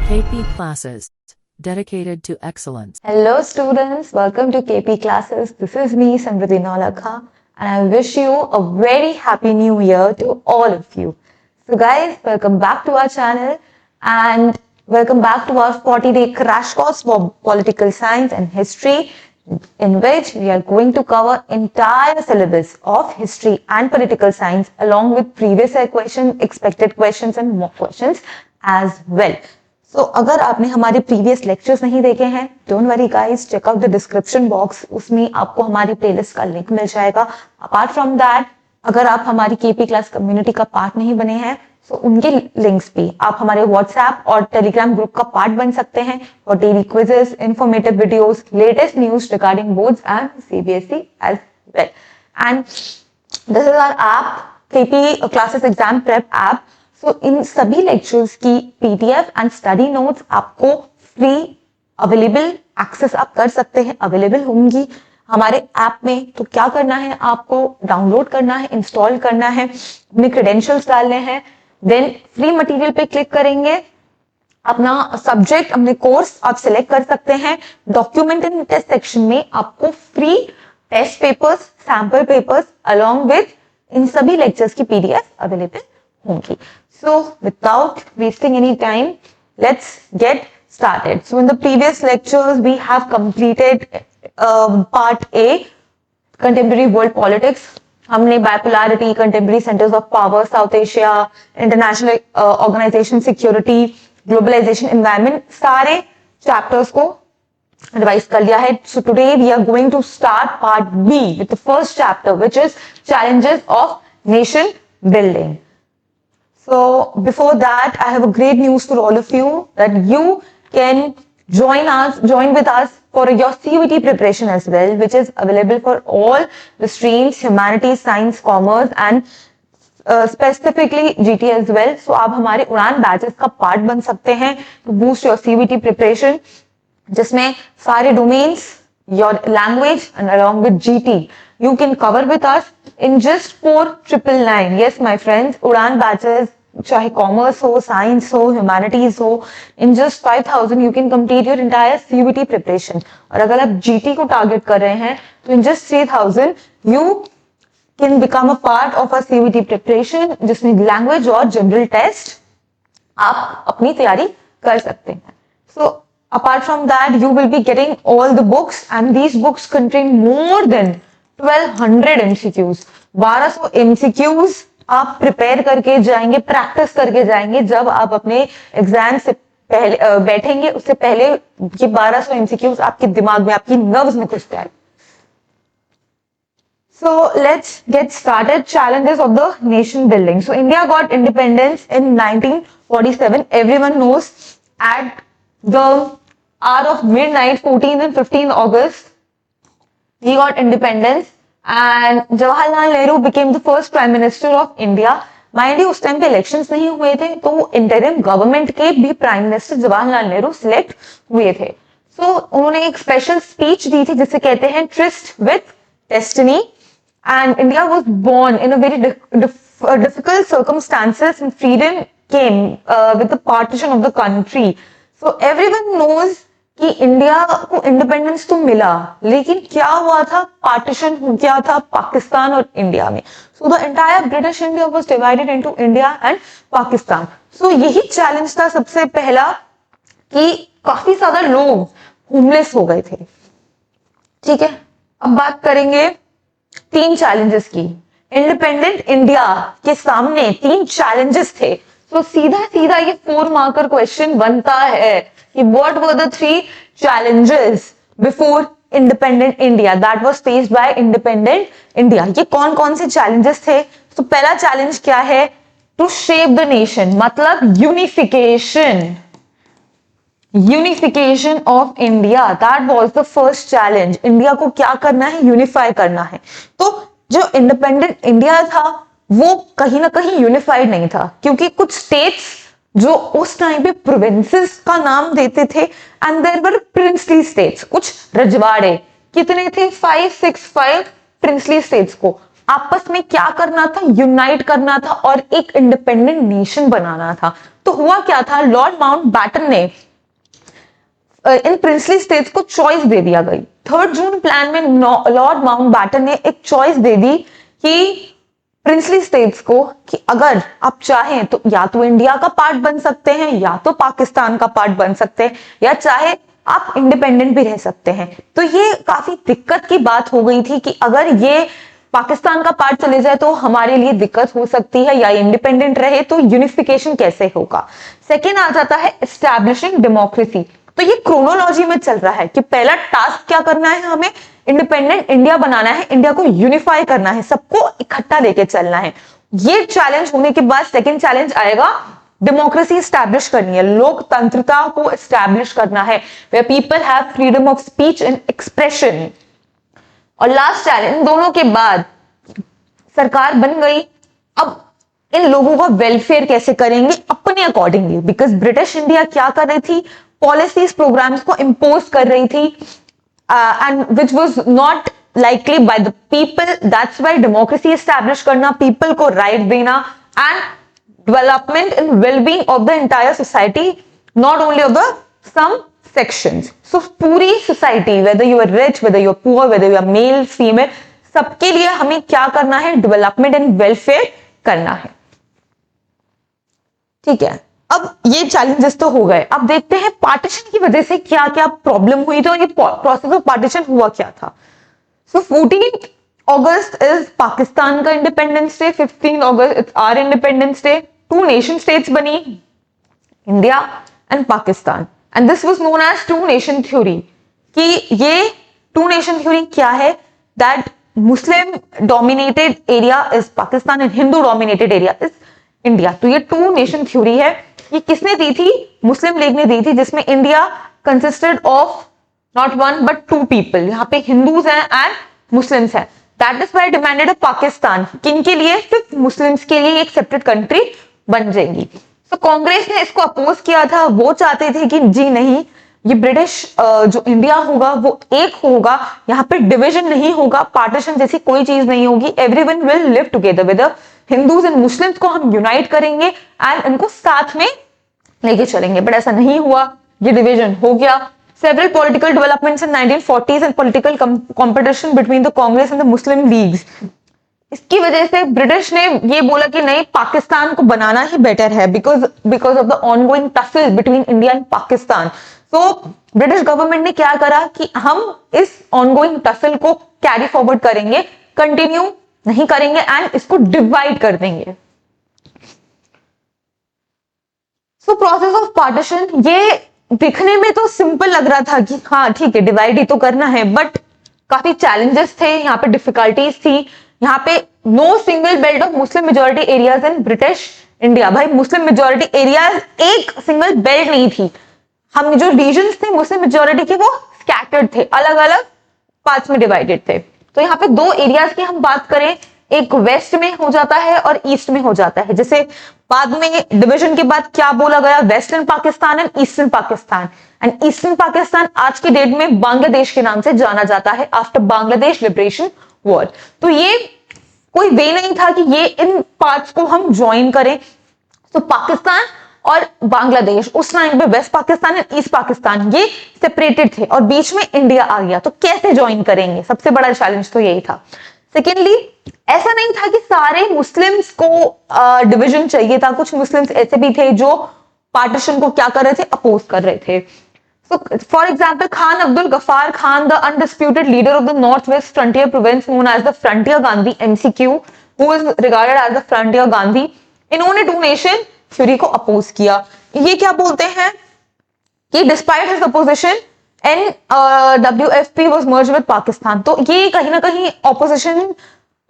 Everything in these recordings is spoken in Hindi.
KP classes dedicated to excellence. Hello students, welcome to KP classes. This is me, Samriddhi Nolakha, and I wish you a very happy new year to all of you. So guys, welcome back to our channel and welcome back to our 40-day crash course for political science and history, in which we are going to cover entire syllabus of history and political science along with previous year questions, expected questions and mock questions as well. So अगर आपने हमारे प्रीवियस लेक्चर्स नहीं देखे हैं, don't worry guys, check out the description box, उसमें आपको हमारी प्लेलिस्ट का लिंक मिल जाएगा. अपार्ट फ्रॉम दैट, अगर आप हमारी केपी क्लास कम्युनिटी का पार्ट नहीं बने हैं, तो उनके लिंक्स भी आप हमारे व्हाट्सएप और टेलीग्राम ग्रुप का पार्ट बन सकते हैं for daily quizzes, informative videos, latest news regarding boards and CBSE as well. And this is our app, KP classes exam prep app. तो इन सभी लेक्चर्स की पीडीएफ एंड स्टडी नोट्स आपको फ्री अवेलेबल एक्सेस आप कर सकते हैं, अवेलेबल होंगी हमारे ऐप में. तो क्या करना है, आपको डाउनलोड करना है, इंस्टॉल करना है, अपने क्रेडेंशियल्स डालने हैं, देन फ्री मटेरियल पे क्लिक करेंगे, अपना सब्जेक्ट, अपने कोर्स आप सिलेक्ट कर सकते हैं. डॉक्यूमेंट एंड टेस्ट सेक्शन में आपको free test papers, sample papers along with इन सभी लेक्चर्स की पीडीएफ अवेलेबल होंगी. So without wasting any time, let's get started. So in the previous lectures, we have completed part A, contemporary world politics. हमने bipolarity, contemporary centers of power, South Asia, international organization, security, globalization, environment, सारे chapters को रिवाइज कर लिया है. So today we are going to start part B with the first chapter, which is challenges of nation building. So before that, I have a great news for all of you that you can join with us for your CUET preparation as well, which is available for all the streams, humanities, science, commerce and specifically GT as well. So आप हमारे उड़ान बैचेस का पार्ट बन सकते हैं to boost your CUET preparation, जिसमें सारे domains, your language and along with GT you can cover with us in just 4,999. Yes my friends, उड़ान बैचेस चाहे कॉमर्स हो, साइंस हो, ह्यूमैनिटीज हो, in just 5,000 you can complete your entire CUET preparation. और अगर आप GT को टारगेट कर रहे हैं तो in just 3,000 you can become a part of a CUET preparation, जिसमें लैंग्वेज और जनरल टेस्ट आप अपनी तैयारी कर सकते हैं. So apart from that, you will be getting all the books and these books contain more than 1200 MCQs. 1200 MCQs आप प्रिपेयर करके जाएंगे, प्रैक्टिस करके जाएंगे. जब आप अपने एग्जाम से पहले बैठेंगे, उससे पहले ये 1200 MCQs आपके दिमाग में, आपकी नर्व्स में घुस जाए. So let's get started. Challenges of the nation building. So India got independence in 1947. Everyone knows at the hour of midnight, 14th and 15th August, he got independence and Jawaharlal Nehru became the first prime minister of India. Mind you, उस टाइम पे इलेक्शंस नहीं हुए थे, तो इंटरिम गवर्नमेंट के भी prime minister Jawaharlal Nehru select हुए थे. सो उन्होंने एक स्पेशल स्पीच दी थी जिसे कहते हैं tryst with destiny. And India was born in a very difficult circumstances and freedom came with the partition of the country. So everyone knows कि इंडिया को इंडिपेंडेंस तो मिला, लेकिन क्या हुआ था, पार्टीशन हो गया था पाकिस्तान और इंडिया में. So the entire British India was divided into India and Pakistan. So यही चैलेंज था सबसे पहला कि काफी ज्यादा लोग होमलेस हो गए थे. ठीक है, अब बात करेंगे 3 चैलेंजेस की. इंडिपेंडेंट इंडिया के सामने 3 चैलेंजेस थे. तो सीधा सीधा ये 4 मार्कर क्वेश्चन बनता है कि what were the 3 challenges before independent India that was faced by independent India. ये कौन कौन से challenges थे. तो पहला challenge क्या है, to shape the nation, मतलब unification of India. That was the first challenge. India को क्या करना है, यूनिफाई करना है. तो जो इंडिपेंडेंट इंडिया था वो कहीं ना कहीं यूनिफाइड नहीं था, क्योंकि कुछ स्टेट्स जो उस टाइम पे प्रोविंसेस का नाम देते थे and there were princely states, कुछ रजवाड़े. कितने थे, 5 प्रिंसली स्टेट्स को आपस में क्या करना था, यूनाइट करना था और एक इंडिपेंडेंट नेशन बनाना था. तो हुआ क्या था, लॉर्ड माउंटबैटन ने इन प्रिंसली स्टेट्स को चॉइस दे दिया गई। 3 जून प्लान में लॉर्ड माउंटबैटन ने एक चॉइस दे दी कि प्रिंसली स्टेट्स को कि अगर आप चाहें तो या तो इंडिया का पार्ट बन सकते हैं या तो पाकिस्तान का पार्ट बन सकते हैं, या चाहे आप इंडिपेंडेंट भी रह सकते हैं। तो ये काफी दिक्कत की बात हो गई थी कि अगर ये पाकिस्तान का पार्ट चले जाए तो हमारे लिए दिक्कत हो सकती है, या इंडिपेंडेंट रहे तो यूनिफिकेशन कैसे होगा। सेकेंड आ जाता है एस्टैब्लिशिंग डेमोक्रेसी। तो ये क्रोनोलॉजी में चल रहा है कि पहला टास्क क्या करना है, हमें इंडिपेंडेंट इंडिया बनाना है, इंडिया को यूनिफाई करना है, सबको इकट्ठा लेके चलना है। ये चैलेंज होने के बाद सेकेंड चैलेंज आएगा डेमोक्रेसी स्टैब्लिश करनी है, लोकतंत्रता को स्टैब्लिश करना है, where people have freedom of speech and expression। और लास्ट चैलेंज दोनों के बाद सरकार बन गई, अब इन लोगों का वेलफेयर कैसे करेंगे अपने अकॉर्डिंगली, बिकॉज ब्रिटिश इंडिया क्या कर रही थी, पॉलिसीज प्रोग्राम्स को इम्पोज कर रही थी and which was not likely by the people. That's why democracy establish करना, पीपल को राइट देना and development and wellbeing of the entire society, not only of the some sections। So पूरी society, whether you are rich, whether you are poor, whether you are male, female, सबके लिए हमें क्या करना है, डेवलपमेंट एंड वेलफेयर करना है। ठीक है, अब ये चैलेंजेस तो हो गए। अब देखते हैं पार्टीशन की वजह से क्या क्या प्रॉब्लम हुई, तो ये प्रोसेस ऑफ पार्टीशन हुआ क्या था। सो 14 अगस्त इज पाकिस्तान का independence day, 15 August it's our independence day. 2 nation states बनी, India and Pakistan, and this was known as 2 nation theory. कि ये 2 नेशन थ्योरी क्या है, that Muslim dominated area is Pakistan and Hindu dominated area is India. तो ये 2 नेशन थ्योरी है। ये किसने दी थी, मुस्लिम लीग ने दी थी, जिसमें India consisted of not 1 but 2 people. यहाँ पे हिंदूज हैं एंड मुस्लिम्स हैं। दैट इज व्हाई डिमांडेड अ पाकिस्तान, किनके लिए, सिर्फ मुस्लिम्स के लिए एक सेपरेट कंट्री बन जाएगी। तो कांग्रेस ने इसको अपोज किया था, वो चाहते थे कि जी नहीं, ये ब्रिटिश जो इंडिया होगा वो एक होगा, यहाँ पे डिवीजन नहीं होगा, पार्टीशन जैसी कोई चीज नहीं होगी, everyone will live together with Hindus and Muslims को हम यूनाइट करेंगे एंड इनको साथ में लेके चलेंगे। बट ऐसा नहीं हुआ, ये डिवीजन हो गया। Several political developments in 1940s and political competition between the Congress and the Muslim leagues। इसकी वजह से ब्रिटिश ने ये बोला कि नहीं, पाकिस्तान को बनाना ही बेटर है, because of the ongoing tussle between India and Pakistan। So British government ने क्या करा कि हम इस ongoing tussle को कैरी फॉरवर्ड करेंगे, कंटिन्यू नहीं करेंगे एंड इसको डिवाइड कर देंगे। So process of partition, ये दिखने में तो सिंपल लग रहा था कि हाँ ठीक है, डिवाइड ही तो करना है, बट काफी चैलेंजेस थे, यहाँ पे डिफिकल्टीज थी। यहाँ पे no single belt of Muslim majority areas in British India. भाई मुस्लिम मेजॉरिटी एरियाज एक सिंगल बेल्ट नहीं थी, हम जो रीजन्स थे मुस्लिम मेजॉरिटी के वो स्कैटर्ड थे, अलग अलग पार्ट्स में डिवाइडेड थे। तो यहाँ पे 2 एरियाज की हम बात करें, एक वेस्ट में हो जाता है और ईस्ट में हो जाता है। जैसे बाद में डिवीजन के बाद क्या बोला गया, western Pakistan and eastern Pakistan. And eastern Pakistan आज के डेट में बांग्लादेश के नाम से जाना जाता है, आफ्टर बांग्लादेश लिबरेशन वॉर। तो ये कोई वे नहीं था कि ये इन पार्ट्स को हम ज्वाइन करें। तो पाकिस्तान और बांग्लादेश उस टाइम पे, West Pakistan and East Pakistan ये सेपरेटेड थे और बीच में इंडिया आ गया। तो कैसे ज्वाइन करेंगे, सबसे बड़ा चैलेंज तो यही था। सेकेंडली, ऐसा नहीं था कि सारे मुस्लिम्स को डिवीजन चाहिए था, कुछ मुस्लिम्स ऐसे भी थे जो पार्टीशन को क्या कर रहे थे, अपोज कर रहे थे। So, for example, Khan Abdul Ghaffar Khan, the undisputed leader of the Northwest Frontier Province known as the Frontier Gandhi (MCQ), who is regarded as the Frontier Gandhi, इन्होंने 2 नेशन थ्योरी को अपोज किया। ये क्या बोलते हैं कि despite his opposition NWFP was merged with Pakistan. तो ये कहीं ना कहीं ऑपोजिशन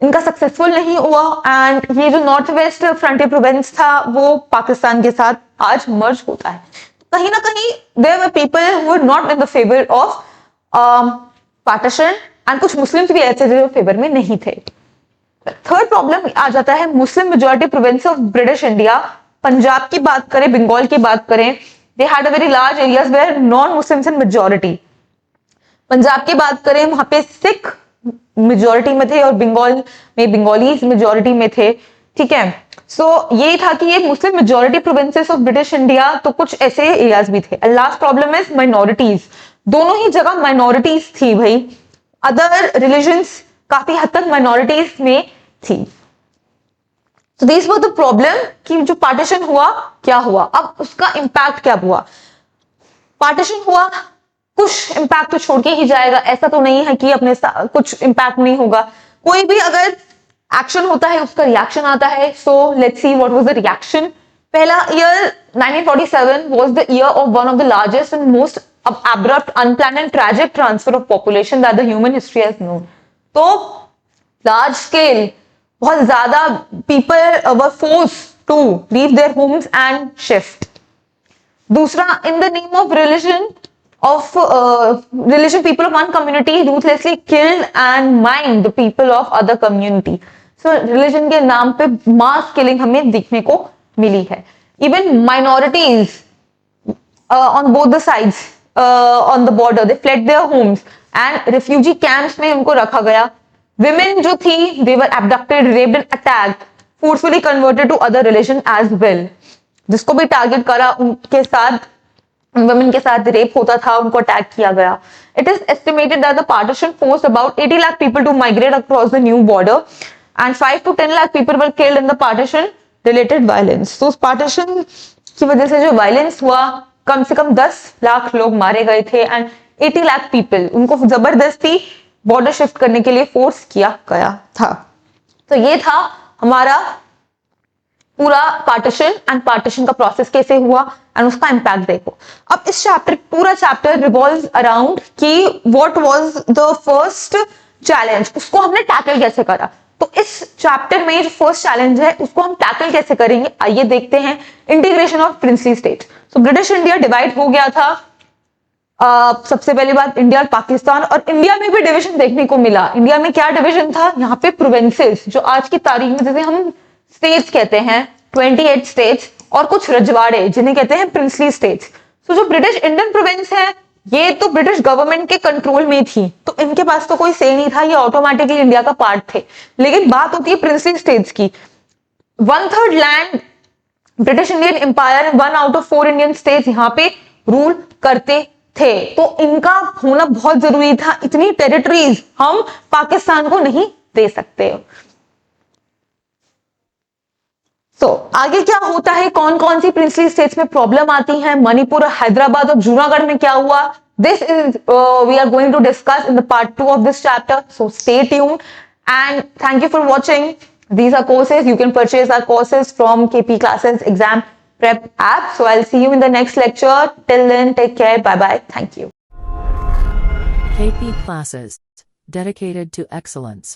इनका सक्सेसफुल नहीं हुआ एंड ये जो नॉर्थ वेस्ट फ्रंटियर प्रोविंस था वो पाकिस्तान के साथ आज मर्ज होता है। तो कहीं ना कहीं there were people who were not in the favour of partition and कुछ मुस्लिम्स भी ऐसे थे जो फेवर में नहीं थे। थर्ड प्रॉब्लम आ जाता है Muslim majority province of British India. Punjab की बात करें, बंगाल की बात करें, they had a very large areas where non-Muslims in majority। Punjab की बात करें, वहां पे सिख मेजॉरिटी में थे और बंगाल में बंगालीज मेजॉरिटी में थे। ठीक है, सो यही था कि ये Muslim majority provinces of British India, तो कुछ ऐसे एरियाज भी थे। लास्ट प्रॉब्लम इज माइनॉरिटीज, दोनों ही जगह माइनॉरिटीज थी भाई, अदर रिलीजन्स काफी हद तक माइनॉरिटीज में थी। So these were the problem कि जो पार्टीशन हुआ क्या हुआ। अब उसका इम्पैक्ट क्या हुआ। पार्टीशन हुआ, कुछ इम्पैक्ट तो छोड़ के ही जाएगा, ऐसा तो नहीं है कि अपने कुछ इम्पैक्ट नहीं होगा। कोई भी अगर एक्शन होता है उसका रिएक्शन आता है। So let's see what was the reaction. पहला year 1947 was the year of one of the largest and most abrupt, unplanned and tragic transfer of population that the human history has known। तो लार्ज स्केल, बहुत ज्यादा people were forced to leave their homes and shift. दूसरा, in the name of religion people of one community ruthlessly killed and mined the people of other community। so religion के नाम पे मास किलिंग हमें देखने को मिली है। Even minorities on both the sides on the border, they fled their homes and refugee camps में उनको रखा गया। women जो थी, they were abducted, raped and attacked, forcefully converted to other religion as well। जिसको भी टारगेट करा उनके साथ, women के साथ रेप होता था, उनको अटैक किया गया। It is estimated that the partition forced about 80 lakh people to migrate across the new border and 5 to 10 lakh people were killed in the partition related violence। तो उस partition की वजह से जो वायलेंस हुआ, कम से कम 10 लाख लोग मारे गए थे एंड 80 लाख पीपल, उनको जबरदस्ती बॉर्डर शिफ्ट करने के लिए फोर्स किया गया था। तो ये था हमारा पूरा पार्टीशन एंड पार्टीशन का प्रोसेस कैसे हुआ एंड उसका इम्पैक्ट देखो। अब इस चैप्टर, पूरा चैप्टर रिवॉल्व्स अराउंड कि what was the first challenge, उसको हमने टैकल कैसे करा। तो इस चैप्टर में जो फर्स्ट चैलेंज है उसको हम टैकल कैसे करेंगे, आइए देखते हैं। Integration of princely state. तो ब्रिटिश इंडिया डिवाइड हो गया था। सबसे पहली बात, इंडिया और पाकिस्तान, और इंडिया में भी डिवीजन देखने को मिला। इंडिया में क्या डिवीजन था, यहाँ पे प्रोविंसेस, जो आज की तारीख में जैसे हम स्टेट्स कहते हैं, 28 स्टेट्स, और कुछ रजवाड़े जिन्हें कहते हैं प्रिंसली स्टेट्स। तो जो ब्रिटिश इंडियन प्रोविंस है ये तो ब्रिटिश गवर्नमेंट के कंट्रोल में थी, तो इनके पास तो कोई से नहीं था, ये ऑटोमेटिकली इंडिया का पार्ट थे। लेकिन बात होती है प्रिंसली स्टेट्स की। 1/3 land British Indian empire, 1 out of 4 Indian states यहाँ पे रूल करते थे, तो इनका होना बहुत जरूरी था। इतनी टेरिटरीज हम पाकिस्तान को नहीं दे सकते। तो आगे क्या होता है, कौन कौन सी प्रिंसली स्टेट्स में प्रॉब्लम आती है, मणिपुर, हैदराबाद और जूनागढ़ में क्या हुआ, this is we are going to discuss in the part 2 of this chapter. So stay tuned and thank you for watching. These are courses, you can purchase our courses from KP Classes Exam Prep app. So I'll see you in the next lecture. Till then, take care. Bye bye. Thank you. KP Classes. Dedicated to excellence.